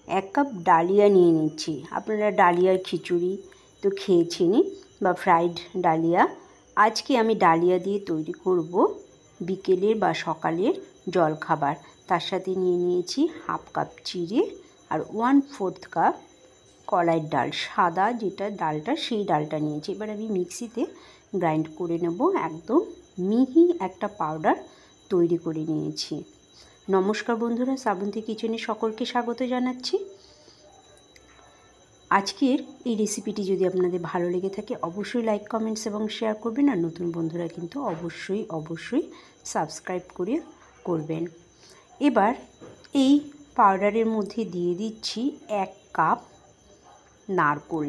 1 cup dahlia নিয়ে নিচ্ছি। আপনারা ডালিয়ার খিচুড়ি তো খেয়েছেনই বা ফ্রাইড ডালিয়া। আজকে আমি ডালিয়া দিয়ে তৈরি করব বিকেলের বা সকালের জলখাবার। তার সাথে নিয়ে নিয়েছি 1/2 কাপ চিড়ে আর 1/4 কাপ কলাইয়ের ডাল, সাদা যেটা ডালটা সেই ডালটা নিয়েছি। এবার আমি মিক্সিতে গ্রাইন্ড করে নেব। একদম মিহি একটা পাউডার তৈরি করে নিয়েছি। নমস্কার বন্ধুরা, শ্রাবন্তী কিচেনে সকলকে স্বাগত জানাচ্ছি। আজকের এই রেসিপিটি যদি আপনাদের ভালো লেগে থাকে অবশ্যই লাইক, কমেন্টস এবং শেয়ার করবেন। আর নতুন বন্ধুরা কিন্তু অবশ্যই সাবস্ক্রাইব করবেন। এবার এই পাউডারের মধ্যে দিয়ে দিচ্ছি 1 কাপ নারকেল।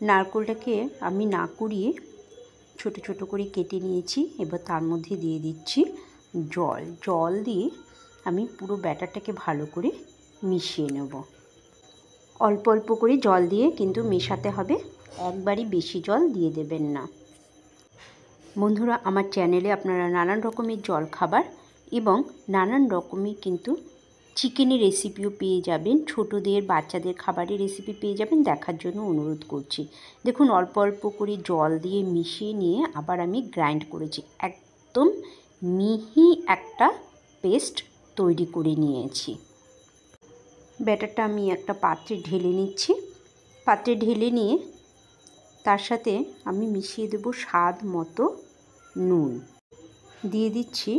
নারকেলটাকে আমি না কুড়িয়ে ছোট ছোট করে কেটে নিয়েছি। এবার তার মধ্যে দিয়ে দিচ্ছি জল দিয়ে আমি পুরো ব্যাটারটাকে ভালো করে মিশিয়ে নেব। অল্প অল্প করে জল দিয়ে কিন্তু মেশাতে হবে, একবারই বেশি জল দিয়ে দেবেন না। বন্ধুরা, আমার চ্যানেলে আপনারা নানান রকমের জলখাবার এবং নানান রকমের কিন্তু চিকেনের রেসিপিও পেয়ে যাবেন, ছোটদের বাচ্চাদের খাবারের রেসিপি পেয়ে যাবেন। দেখার জন্য অনুরোধ করছি। দেখুন, অল্প অল্প করে জল দিয়ে মিশিয়ে নিয়ে আবার আমি গ্রাইন্ড করেছি। একদম মিহি একটা পেস্ট তৈরি করে নিয়েছি। ব্যাটারটা আমি একটা পাত্রে ঢেলে নিচ্ছি। পাত্রে ঢেলে নিয়ে তার সাথে আমি মিশিয়ে দেব স্বাদ মতো নুন, দিয়ে দিচ্ছি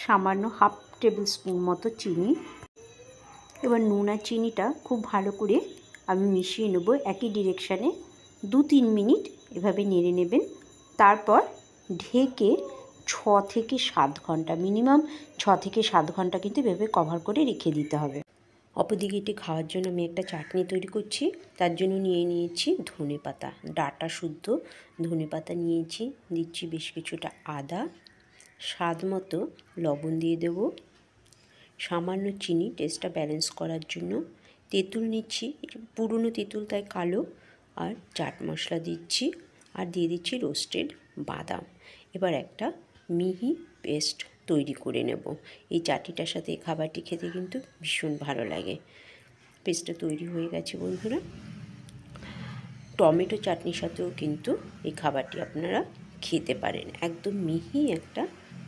সামান্য 1/2 টেবিল স্পুন মতো চিনি। এবার নুন আর চিনিটা খুব ভালো করে আমি মিশিয়ে নেব একই ডিরেকশানে। 2-3 মিনিট এভাবে নেড়ে নেবেন। তারপর ঢেকে 6 থেকে 7 ঘন্টা, মিনিমাম 6 থেকে 7 ঘন্টা কিন্তু এভাবে কভার করে রেখে দিতে হবে। অপরদিকে এটি খাওয়ার জন্য আমি একটা চাটনি তৈরি করছি। তার জন্য নিয়ে নিয়েছি ধনেপাতা, ডাঁটা শুদ্ধ ধনেপাতা নিয়েছি। দিচ্ছি বেশ কিছুটা আদা, স্বাদ মতো লবণ দিয়ে দেব, সামান্য চিনি টেস্টটা ব্যালেন্স করার জন্য। তেঁতুল নিচ্ছি, পুরনো তেঁতুল তাই কালো, আর চাট মশলা দিচ্ছি, আর দিয়ে দিচ্ছি রোস্টেড বাদাম। এবার একটা মিহি পেস্ট তৈরি করে নেব। এই চাটনিটার সাথে এই খাবারটি খেতে কিন্তু ভীষণ ভালো লাগে। পেস্টটা তৈরি হয়ে গেছে বন্ধুরা। টমেটো চাটনির সাথেও কিন্তু এই খাবারটি আপনারা খেতে পারেন। একদম মিহি একটা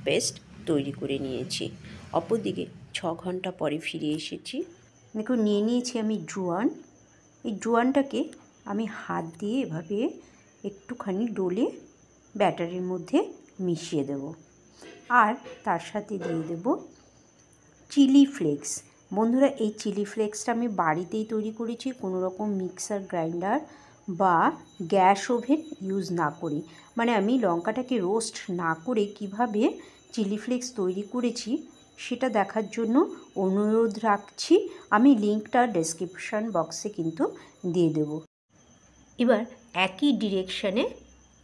পেস্ট তৈরি করে নিয়েছি। অপরদিকে 6 ঘন্টা পরে ফিরে এসেছি। দেখুন, নিয়ে নিয়েছি আমি জোয়ান। এই জোয়ানটাকে আমি হাত দিয়ে এভাবে একটুখানি ডলে ব্যাটারের মধ্যে মিশিয়ে দেব। আর তার সাথে দিয়ে দেব চিলি ফ্লেক্স। বন্ধুরা, এই চিলি ফ্লেক্সটা আমি বাড়িতেই তৈরি করেছি, কোনো রকম মিক্সার গ্রাইন্ডার বা গ্যাস ওভেন ইউজ না করি। মানে আমি লঙ্কাটাকে রোস্ট না করে কিভাবে চিলি ফ্লেক্স তৈরি করেছি সেটা দেখার জন্য অনুরোধ রাখছি। আমি লিঙ্কটা ডেসক্রিপশান বক্সে কিন্তু দিয়ে দেব। এবার একই ডিরেকশানে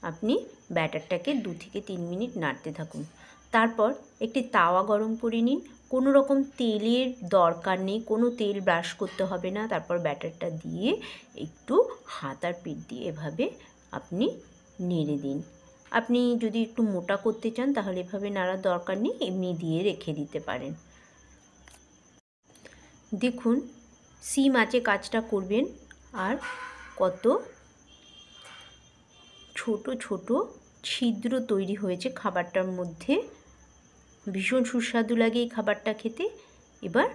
আপনি ব্যাটারটাকে 2 থেকে 3 মিনিট নাড়তে থাকুন। তারপর একটি তাওয়া গরম করে নিন। কোনো রকম তেলের দরকার নেই, কোনো তেল ব্রাশ করতে হবে না। তারপর ব্যাটারটা দিয়ে একটু হাত আর পিঠ দিয়ে এভাবে আপনি নেড়ে দিন। আপনি যদি একটু মোটা করতে চান তাহলে এভাবে নাড়ার দরকার নেই, এমনি দিয়ে রেখে দিতে পারেন। দেখুন, সিম আঁচে কাজটা করবেন। আর কত ছোট ছোট ছিদ্র তৈরি হয়েছে খাবারটার মধ্যে। ভীষণ সুস্বাদু লাগে এই খাবারটা খেতে। এবার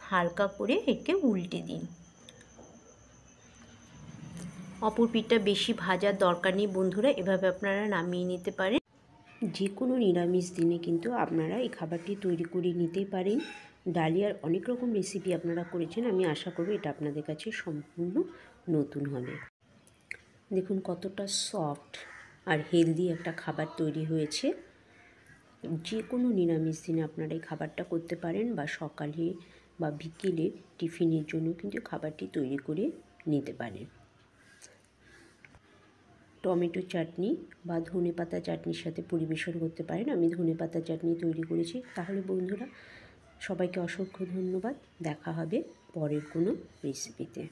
হালকা করে একে উল্টে দিন। অপর পিঠটা বেশি ভাজার দরকার নেই বন্ধুরা, এভাবে আপনারা নামিয়ে নিতে পারেন। যে কোনো নিরামিষ দিনে কিন্তু আপনারা এই খাবারটি তৈরি করে নিতেই পারেন। ডালিয়ার অনেক রকম রেসিপি আপনারা করেছেন, আমি আশা করব এটা আপনাদের কাছে সম্পূর্ণ নতুন হবে। দেখুন কতটা সফট আর হেলদি একটা খাবার তৈরি হয়েছে। যে কোনো নিরামিষ দিনে আপনারা এই খাবারটা করতে পারেন, বা সকালে বা বিকেলে টিফিনের জন্য কিন্তু খাবারটি তৈরি করে নিতে পারেন। টমেটো চাটনি বা ধনেপাতা চাটনির সাথে পরিবেশন করতে পারেন। আমি ধনেপাতা চাটনি তৈরি করেছি। তাহলে বন্ধুরা, সবাইকে অসংখ্য ধন্যবাদ। দেখা হবে পরের কোনো রেসিপিতে।